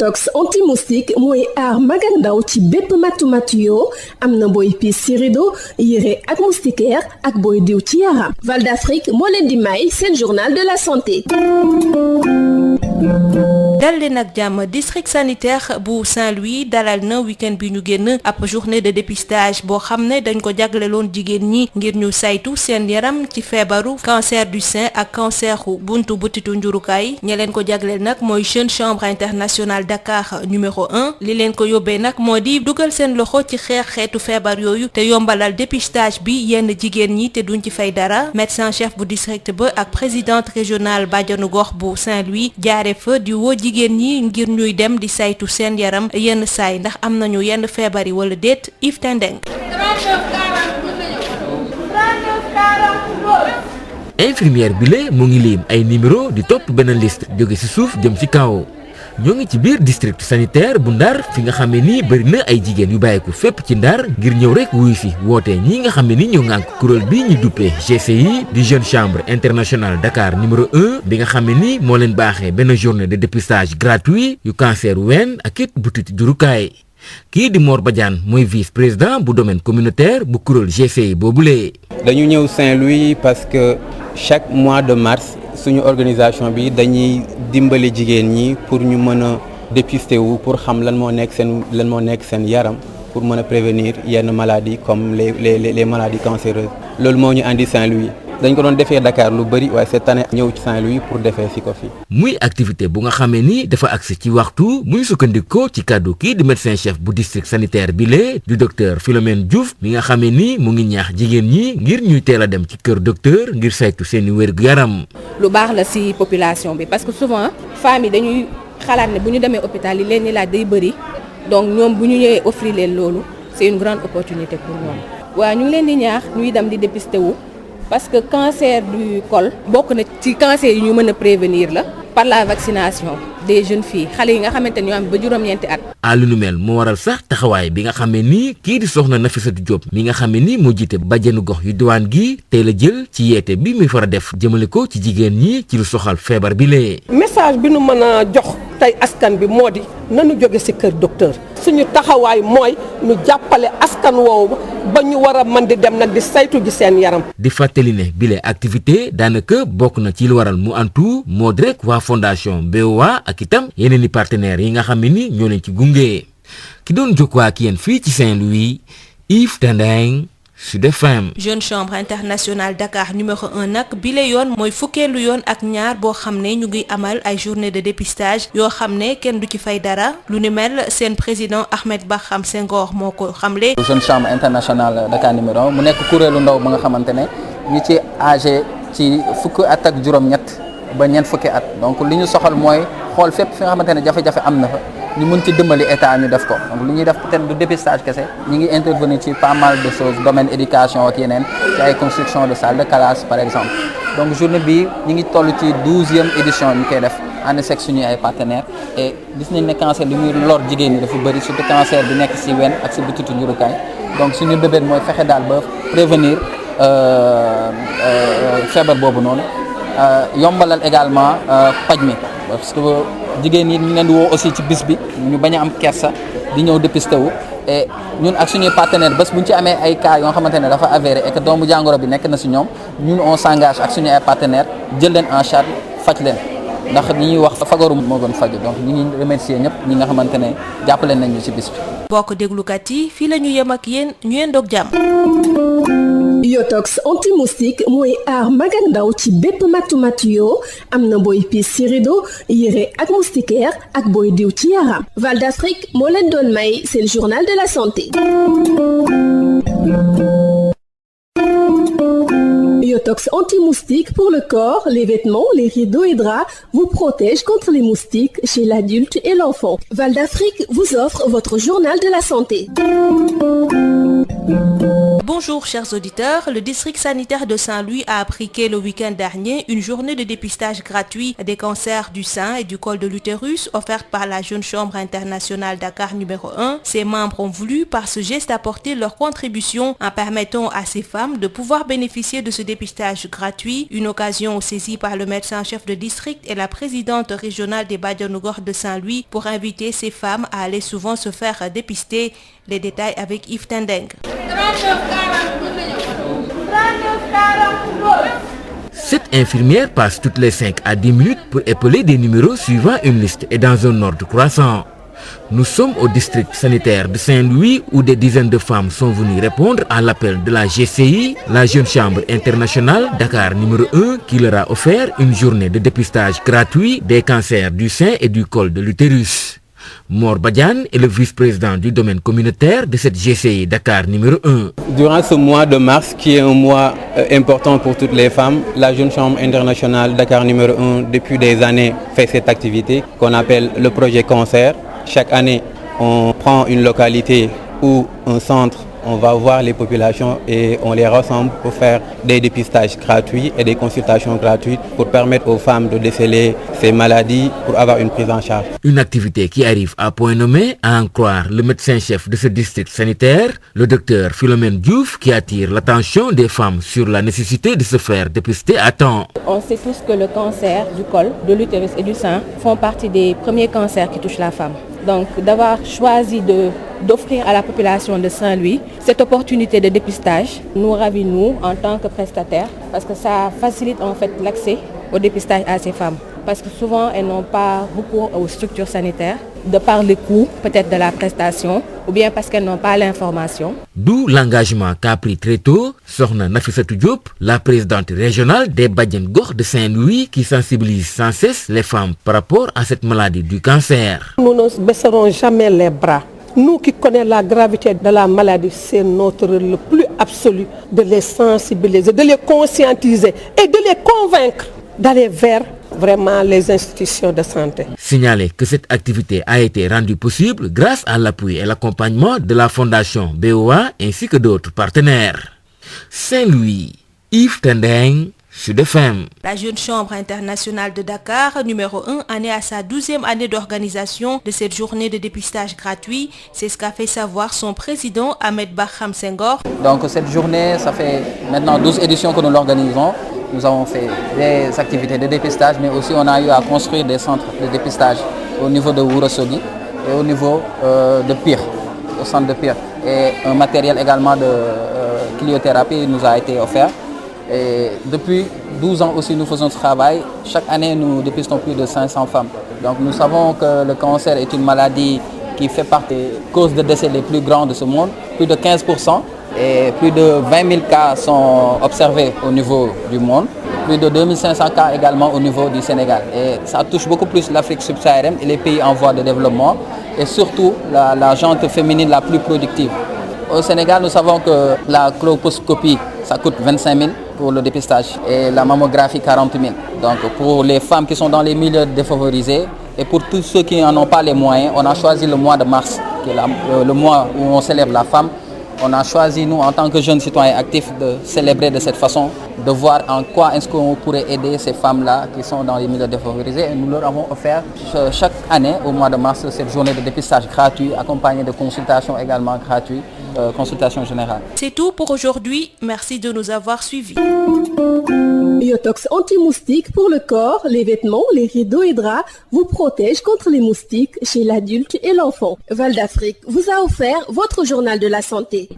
Yotox anti-moustique mooy aar mag ak ndaw ci bépp matu yoo am na booy piis ci rido yére ak moustiquaire ak booy diw ci yaram. Val d'Afrique moo leen di may seen journal de la santé. dal leen ak jàmm district sanitaire bu Saint-Louis dalal na week-end bi ñu génn ab journée de dépistage boo xam ne dañ ko jagleloon jigéen ñi ngir ñu saytu seen yaram ci feebaru cancer du sein ak canceru buntu butitu njurukaay ña leen ko jagleel nag mooy jeune chambre internationale Dakar numéro 1 li leen ko yóbbee nag moo di dugal seen loxo ci xeetu feebar yooyu te yombalal dépistage bi yenn jigéen ñi te duñ ci fay dara médecin chef bu district ba ak présidente régionale bàjjanu gox bu Saint-Louis jaare fa di woo jigéen ñi ngir ñuy dem di saytu seen yaram yenn saay ndax am nañu yenn feebar yi wala déet Yves Tendeng. infirmière bi la mu ngi lim ay numéro di topp benn liste jóge ci suuf jëm ci kaw ñoo ngi ci biir district sanitaire bu Ndar fi nga xam ne ni bëri na ay jigéen yu bàyyeeku fépp ci Ndar ngir ñëw rek wuyu fi woote ñi nga xam ne ni ñoo ngànk kuréel bi ñu duppee GCI di jeune chambre internationale Dakar numéro 1 bi nga xam ne ni moo leen baaxee benn journée de dépistage gratuit yu cancer ween ak it butit jurukaay kii di Mor Badiane mooy vice président bu domaine communautaire bu kuréel GCI boobulee. dañu ñëw Saint-Louis parce que chaque mois de mars suñu organisation bi dañuy dimbali jigéen ñi pour ñu mën a dépister wu pour xam lan moo nekk seen yaram pour mën a prévenir yenn maladies comme les maladies cancéreuses loolu moo ñu andi Saint-Louis. dañ ko doon defee Dakar lu bëri waaye cette année ñëw ci Saint-Louis pour defee si ko fi. muy activité bu nga xamee ni dafa agsi ci waxtu bu ñu sukkandikoo ci kàddu kii di médecin chef bu district sanitaire bi lee du docteur Philomène Diouf mi nga xamee ni mu ngi ñaax jigéen ñi ngir ñuy teel a dem ci kër docteur ngir saytu seeni wér-gu-yaram. lu baax la ci population bi parce que souvent femmes yi dañuy xalaat ne bu ñu demee hôpital yi leen ni laaj day bëri donc ñoom bu ñu ñëwee offrir leen loolu c'est une grande opportunité pour ñoom. waaw ñu ngi leen di ñaax ñuy dem di dépister wu. parce que cancer du col bokk na ci cancer yi ñu mën a prévenir la par la vaccination des jeunes filles xale yi nga xamante ni ñoo am ba juróom-ñeenti at. lu nu mel moo waral sax taxawaay bi nga xam ne nii kii di soxna Nafissatou Diop mi nga xam ne ni moo jiite bàjjenu gox yu diwaan gi tey la jël ci yeete bi muy far a def jëmale ko ci jigéen ñi ci lu soxal feebar bi lee. message bi nu mën a jox tey askan bi moo di nanu jóge ci kër docteur suñu taxawaay mooy ñu jàppale askan woowu ba ñu war a mën di dem nag di saytu ji seen yaram. di fàttali ne bile activité daanaka bokk na ci lu waral mu antu moo di rek waa fondation BOA ak itam yeneen i partenaires yi nga xam ne ni ñoo leen ci gunge ki doon jokkoo ak yéen fii ci Saint-Louis Yves Tendeng Sud FM. jeune chambre internationale Dakar numéro 1 nag bile yoon mooy fukkeelu yoon ak ñaar boo xam ne ñu ngi amal ay journée de dépistage yoo xam ne kenn du ci fay dara lu ni mel seen président Ahmed Baham Senghor moo ko xamle. jeune chambre internationale Dakar numéro 1 mu nekk kuréelu ndaw ba nga xamante ne ñi ci âgé ci fukki at ak juróom-ñett ba ñeent fukki at donc li ñu soxal mooy xool fépp fi nga xamante ne jafe-jafe am na fa ñu mën ci dimbali état ñu def ko donc li ñuy def peut-être du dépistage kese ñi ngi intervenir ci pas mal de choses domaine éducation ak yeneen ci ay construction de salle de classe par exemple donc journée bi ñi ngi toll ci 12e édition ñu koy def ànd seeg suñuy ay partenaires et gis nañ ne cancer li muy lor jigéen ñi dafa bëri surtout cancer bi nekk ci wen ak ci butitu njurukaay donc suñu bébét mooy fexe daal ba prévenir feebar boobu noonu yombalal également paj mi parce que jigéen ñi ñu leen di woo aussi ci bis bi ñu bañ a am kersa di ñëw dépisté wu et ñun ak suñuy partenaire bés bu ñu ci amee ay cas yoo xamante ne dafa avéré et que doomu jàngoro bi nekk na si ñoom ñun on s'engage ak suñuy ay partenaire jël leen en charge faj leen ndax ñi ñuy wax fagaru moo gën faju donc ñi ngi remercier ñëpp ñi nga xamante ne jàppale nañ ñu ci bis bi. bokk déglukat yi fii la ñu yem ak yéen ñu yendoog jàmm. Yotox anti-moustique mooy aar mag ak ndaw ci bépp matu yoo am na booy piis ci rido yére ak moustiquaire ak booy diw ci yaram. Val d'Afrique moo leen doon may c'est le journal de la santé. Yotox anti-moustique pour le corps, les vêtements, les rideaux et draps vous protège contre les moustiques chez l'adulte et l'enfant. Val d'Afrique vous offre votre journal de la santé. Bonjour chers auditeurs, le district sanitaire de Saint-Louis a appliqué le week-end dernier une journée de dépistage gratuit des cancers du sein et du col de l'utérus offerte par la Jeune Chambre internationale Dakar numéro 1. Ses membres ont voulu par ce geste apporter leur contribution en permettant à ces femmes de pouvoir bénéficier de ce dépistage gratuit, une occasion saisie par le médecin-chef de district et la présidente régionale des Badianu Gox de Saint-Louis pour inviter ces femmes à aller souvent se faire dépister. Les détails avec Yves Tendeng. Cette infirmière passe toutes les 5 à 10 minutes pour épeler des numéros suivant une liste et dans un ordre croissant. Nous sommes au district sanitaire de Saint-Louis où des dizaines de femmes sont venues répondre à l'appel de la GCI, la Jeune Chambre internationale Dakar numéro 1, qui leur a offert une journée de dépistage gratuit des cancers du sein et du col de l'utérus. Mor Badiane est le vice-président du domaine communautaire de cette GCI Dakar numéro 1. Durant ce mois de mars, qui est un mois important pour toutes les femmes, la Jeune Chambre internationale Dakar numéro 1, depuis des années, fait cette activité qu'on appelle le projet cancer. Chaque année, on prend une localité ou un centre, on va voir les populations et on les rassemble pour faire des dépistages gratuits et des consultations gratuites pour permettre aux femmes de déceler ces maladies pour avoir une prise en charge. Une activité qui arrive à point nommé, à en croire le médecin-chef de ce district sanitaire, le docteur Philomène Diouf, qui attire l'attention des femmes sur la nécessité de se faire dépister à temps. On sait tous que le cancer du col, de l'utérus et du sein font partie des premiers cancers qui touchent la femme. Donc d'avoir choisi d'offrir à la population de Saint-Louis cette opportunité de dépistage nous ravit nous en tant que prestataires parce que ça facilite en fait l'accès au dépistage à ces femmes. Parce que souvent elles n'ont pas recours aux structures sanitaires de par les coûts peut-être de la prestation ou bien parce qu'elles n'ont pas l'information. D'où l'engagement qu'a pris très tôt Sokhna Nafissatou Diop, la présidente régionale des Badianu Gox de Saint-Louis, qui sensibilise sans cesse les femmes par rapport à cette maladie du cancer. Nous ne baisserons jamais les bras. Nous qui connaissons la gravité de la maladie, c'est notre rôle le plus absolu de les sensibiliser, de les conscientiser et de les convaincre d'aller vers vraiment les institutions de santé. Signaler que cette activité a été rendue possible grâce à l'appui et l'accompagnement de la Fondation BOA ainsi que d'autres partenaires. Saint-Louis, Yves Tendeng, Sud FM. La Jeune Chambre internationale de Dakar, numéro 1, en est à sa 12e année d'organisation de cette journée de dépistage gratuit. C'est ce qu'a fait savoir son président Ahmed Bahram Senghor. Donc cette journée, ça fait maintenant 12 éditions que nous l'organisons. Nous avons fait des activités de dépistage, mais aussi on a eu à construire des centres de dépistage au niveau de Ourossogui et au niveau de Pire, au centre de Pire. Et un matériel également de cryothérapie nous a été offert. Et depuis 12 ans aussi, nous faisons ce travail. Chaque année, nous dépistons plus de 500 femmes. Donc nous savons que le cancer est une maladie qui fait partie des causes de décès les plus grandes de ce monde, plus de 15%. Et plus de 20 000 cas sont observés au niveau du monde, plus de 2500 cas également au niveau du Sénégal. Et ça touche beaucoup plus l'Afrique subsaharienne et les pays en voie de développement, et surtout la gente féminine la plus productive. Au Sénégal, nous savons que la colposcopie, ça coûte 25 000 pour le dépistage et la mammographie 40 000. Donc pour les femmes qui sont dans les milieux défavorisés et pour tous ceux qui n'en ont pas les moyens, on a choisi le mois de mars, qui est le mois où on célèbre la femme. On a choisi, nous, en tant que jeunes citoyens actifs, de célébrer de cette façon, de voir en quoi est-ce qu'on pourrait aider ces femmes-là qui sont dans les milieux défavorisés. Et nous leur avons offert chaque année, au mois de mars, cette journée de dépistage gratuit, accompagnée de consultations également gratuites, consultations générales. C'est tout pour aujourd'hui. Merci de nous avoir suivis. Biotox anti-moustique pour le corps, les vêtements, les rideaux et draps vous protège contre les moustiques chez l'adulte et l'enfant. Val d'Afrique vous a offert votre journal de la santé.